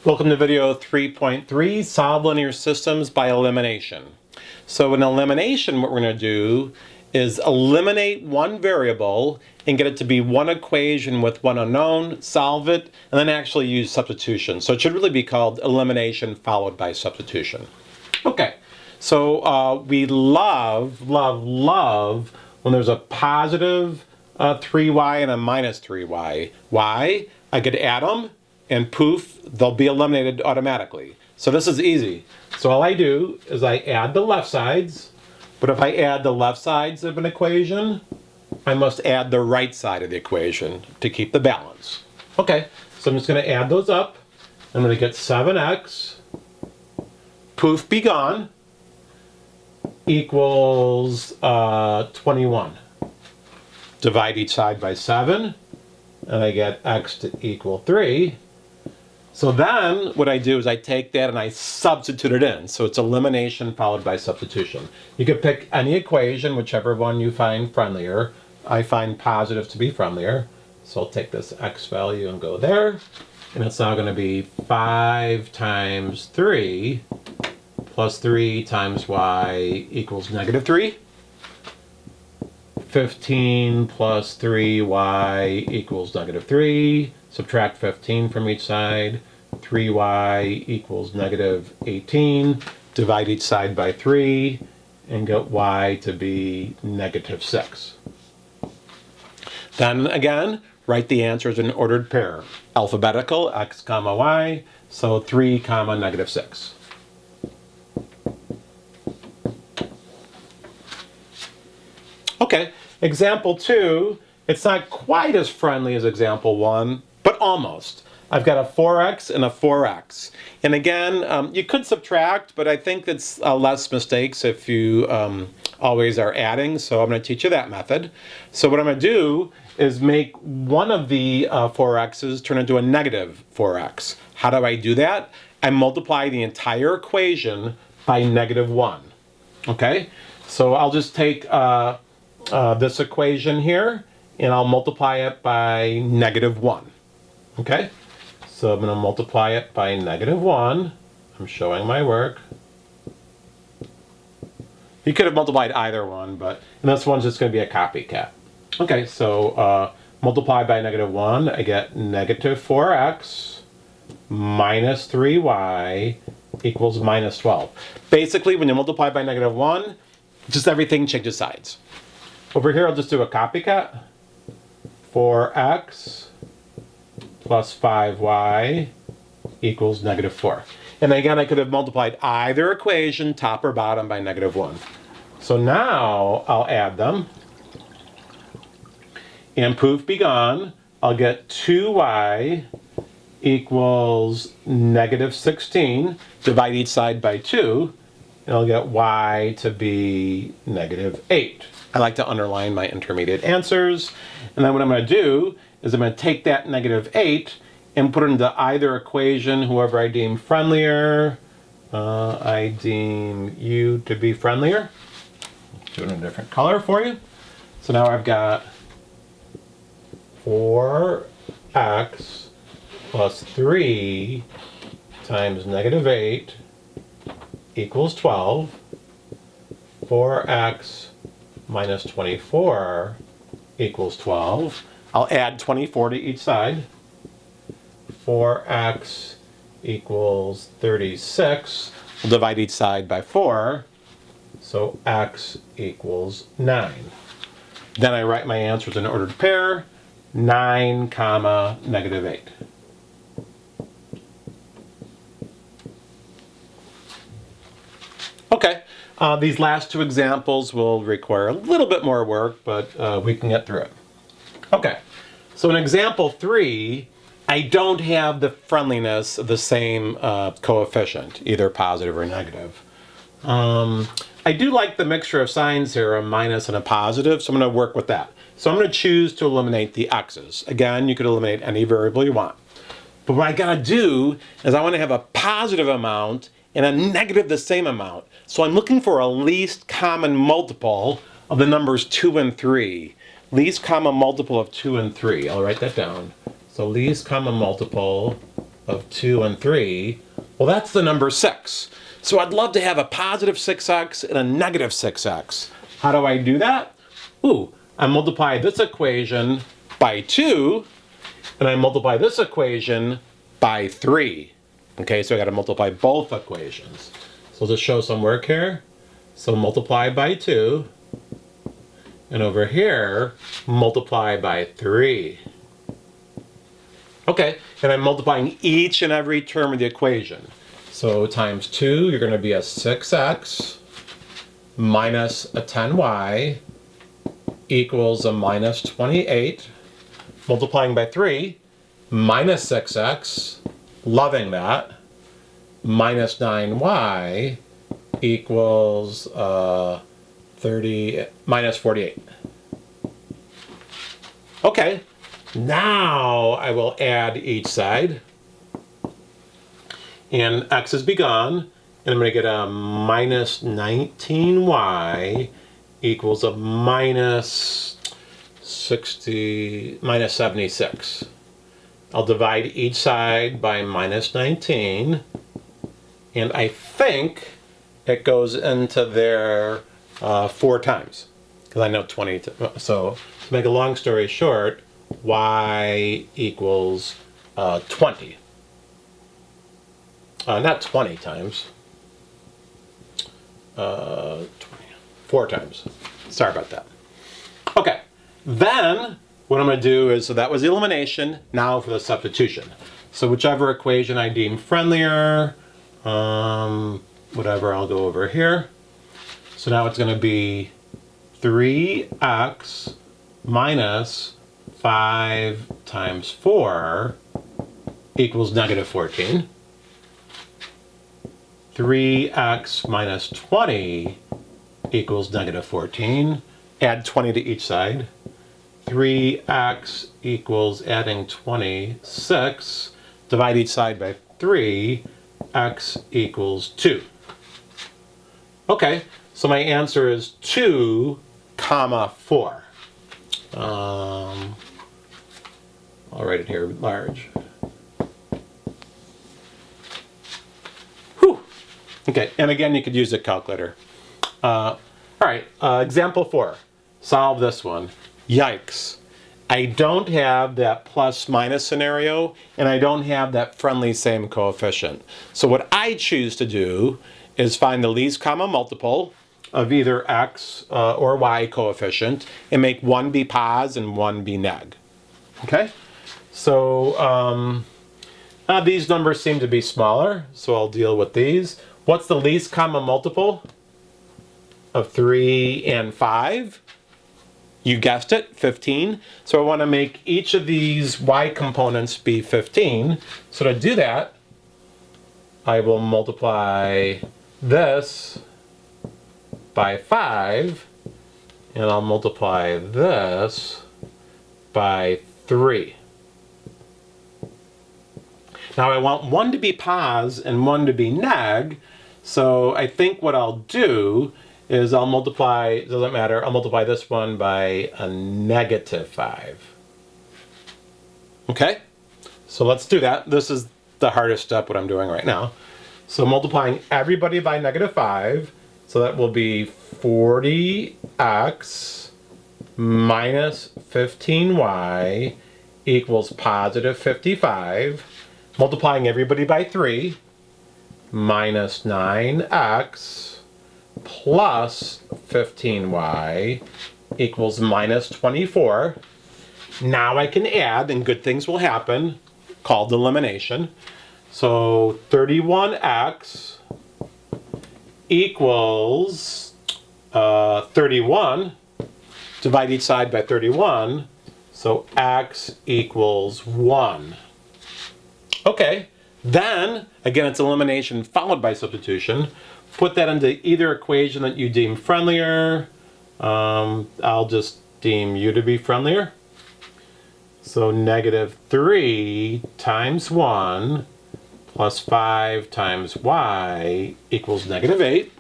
Welcome to video 3.3, Solve Linear Systems by Elimination. So in elimination, what we're going to do is eliminate one variable and get it to be one equation with one unknown, solve it, and then actually use substitution. So it should really be called elimination followed by substitution. Okay, so we love when there's a positive 3y and a minus 3y. Why? I could add them, and poof, they'll be eliminated automatically. So this is easy. So all I do is I add the left sides, but if I add the left sides of an equation, I must add the right side of the equation to keep the balance. Okay, so I'm just going to add those up. I'm going to get 7x, poof, be gone, equals 21. Divide each side by 7, and I get x to equal 3. So then what I do is I take that and I substitute it in. So it's elimination followed by substitution. You could pick any equation, whichever one you find friendlier. I find positive to be friendlier. So I'll take this x value and go there. And it's now going to be 5 times 3 plus 3 times y equals negative 3. 15 plus 3y equals negative 3. Subtract 15 from each side. 3y equals negative 18. Divide each side by 3 and get y to be negative 6. Then again, write the answers in ordered pair. Alphabetical, x comma y, so 3 comma negative 6. Okay, example 2, it's not quite as friendly as example 1, but almost. I've got a 4x and a 4x. And again, you could subtract, but I think that's less mistakes if you always are adding, so I'm going to teach you that method. So what I'm going to do is make one of the 4x's turn into a negative 4x. How do I do that? I multiply the entire equation by negative 1. Okay, so I'll just take this equation here, and I'll multiply it by negative 1. Okay, so I'm going to multiply it by negative 1. I'm showing my work. You could have multiplied either one, but and this one's just going to be a copycat. Okay, so multiply by negative 1, I get negative 4x minus 3y equals minus 12. Basically, when you multiply by negative 1, just everything changes sides. Over here, I'll just do a copycat. 4x plus 5y equals negative 4. And again, I could have multiplied either equation, top or bottom, by negative 1. So now I'll add them. And poof, be gone. I'll get 2y equals negative 16. Divide each side by 2. And I'll get y to be negative 8. I like to underline my intermediate answers. And then what I'm going to do is I'm going to take that negative 8 and put it into either equation, whoever I deem friendlier. I deem you to be friendlier. Do it in a different color for you. So now I've got 4x plus 3 times negative 8 equals 12. 4x minus 24 equals 12. I'll add 24 to each side. 4x equals 36. We'll divide each side by 4. So x equals 9. Then I write my answers in ordered pair. 9 comma negative 8. Okay. These last two examples will require a little bit more work, but we can get through it. Okay, so in example 3, I don't have the friendliness of the same coefficient, either positive or negative. I do like the mixture of signs here, a minus and a positive, so I'm going to work with that. So I'm going to choose to eliminate the x's. Again, you could eliminate any variable you want. But what I got to do is I want to have a positive amount and a negative the same amount. So I'm looking for a least common multiple of the numbers 2 and 3. Least common multiple of 2 and 3. I'll write that down. So least common multiple of 2 and 3, well, that's the number 6. So I'd love to have a positive 6x and a negative 6x. How do I do that? Ooh, I multiply this equation by 2, and I multiply this equation by 3. Okay, so I got to multiply both equations. So I'll just show some work here. So multiply by 2, and over here, multiply by 3. Okay, and I'm multiplying each and every term of the equation. So times 2, you're going to be a 6x minus a 10y equals a minus 28. Multiplying by 3, minus 6x, loving that, minus 9y equals minus 48. Okay, now I will add each side. And x is be gone, and I'm going to get a minus 19y equals a minus 76. I'll divide each side by minus 19, and I think it goes into there 4 times, because I know 20. So to make a long story short, y equals 20. Not 20 times, 4 times. Sorry about that. Okay, then what I'm going to do is, so that was the elimination, now for the substitution. So whichever equation I deem friendlier, whatever, I'll go over here. So now it's going to be 3x minus 5 times 4 equals negative 14. 3x minus 20 equals negative 14. Add 20 to each side. 3x equals adding 26. Divide each side by 3. X equals 2. Okay, so my answer is 2, comma 4. I'll write it here large. Whew. Okay, and again, you could use a calculator. All right, example 4. Solve this one. Yikes. I don't have that plus minus scenario, and I don't have that friendly same coefficient. So what I choose to do is find the least common multiple of either x or y coefficient and make one be pos and one be neg. Okay? So these numbers seem to be smaller, so I'll deal with these. What's the least common multiple of 3 and 5? You guessed it, 15. So I want to make each of these y components be 15. So to do that, I will multiply this by 5, and I'll multiply this by 3. Now I want one to be pos and one to be neg, so I think what I'll do is I'll multiply, it doesn't matter, I'll multiply this one by a negative 5. Okay, so let's do that. This is the hardest step, what I'm doing right now. So multiplying everybody by negative 5, so that will be 40x minus 15y equals positive 55. Multiplying everybody by 3, minus 9x plus 15y equals minus 24. Now I can add, and good things will happen, called elimination. So 31x equals 31. Divide each side by 31. So x equals 1. Okay, then, again, it's elimination followed by substitution. Put that into either equation that you deem friendlier. I'll just deem u to be friendlier. So negative 3 times 1 plus 5 times y equals negative 8.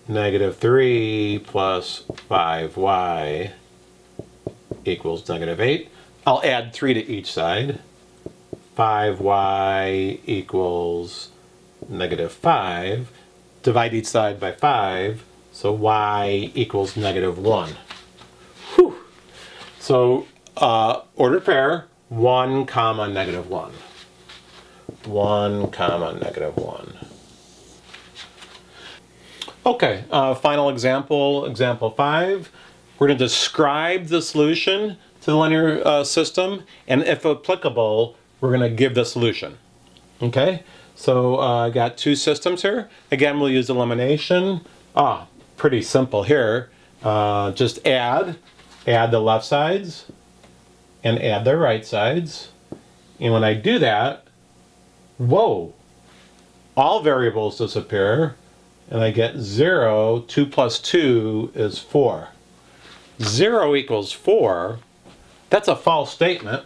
Negative 3 plus 5y equals negative 8. I'll add 3 to each side. 5y equals negative 5. Divide each side by 5, so y equals negative 1. Whew. So ordered pair, 1 comma negative 1. 1 comma negative 1. Okay, final example, example 5. We're going to describe the solution to the linear system, and if applicable, we're going to give the solution. Okay, so I got two systems here. Again, we'll use elimination. Pretty simple here. Just add the left sides and add the right sides. And when I do that, whoa, all variables disappear, and I get 0. 2 plus 2 is 4. 0 equals 4. That's a false statement.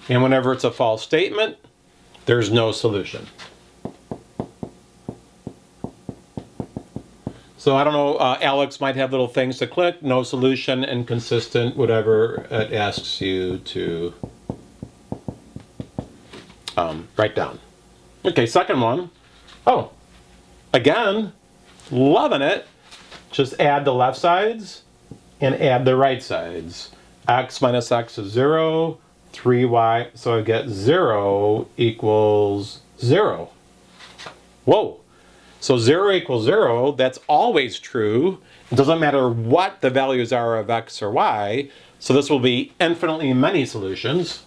And whenever it's a false statement, there's no solution. So I don't know, Alex might have little things to click, no solution, inconsistent, whatever it asks you to write down. Okay, second one. Oh, again, loving it. Just add the left sides and add the right sides. X minus x is 0, 3y, so I get 0 equals 0. Whoa. So 0 equals 0, that's always true. It doesn't matter what the values are of x or y. So this will be infinitely many solutions.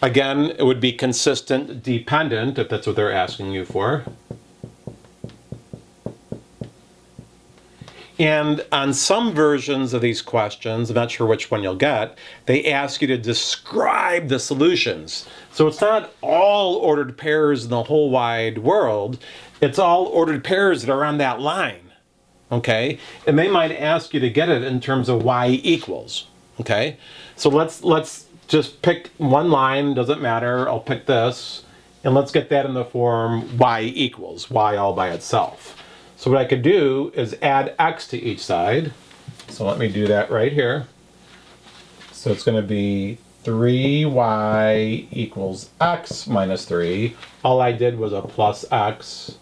Again, it would be consistent dependent if that's what they're asking you for. And on some versions of these questions, I'm not sure which one you'll get, they ask you to describe the solutions. So it's not all ordered pairs in the whole wide world. It's all ordered pairs that are on that line, okay? And they might ask you to get it in terms of y equals, okay? So let's just pick one line, doesn't matter, I'll pick this, and let's get that in the form y equals, y all by itself. So what I could do is add x to each side. So let me do that right here. So it's going to be 3y equals x minus 3. All I did was a plus x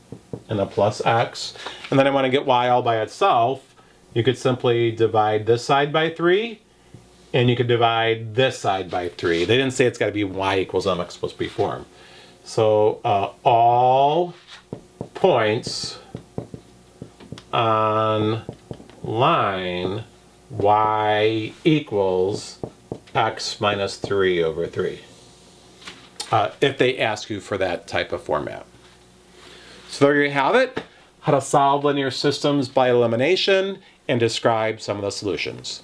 and a plus x. And then I want to get y all by itself. You could simply divide this side by 3, and you could divide this side by 3. They didn't say it's got to be y equals mx plus b form. So all points on line y equals x minus 3 over 3. If they ask you for that type of format. So there you have it, how to solve linear systems by elimination and describe some of the solutions.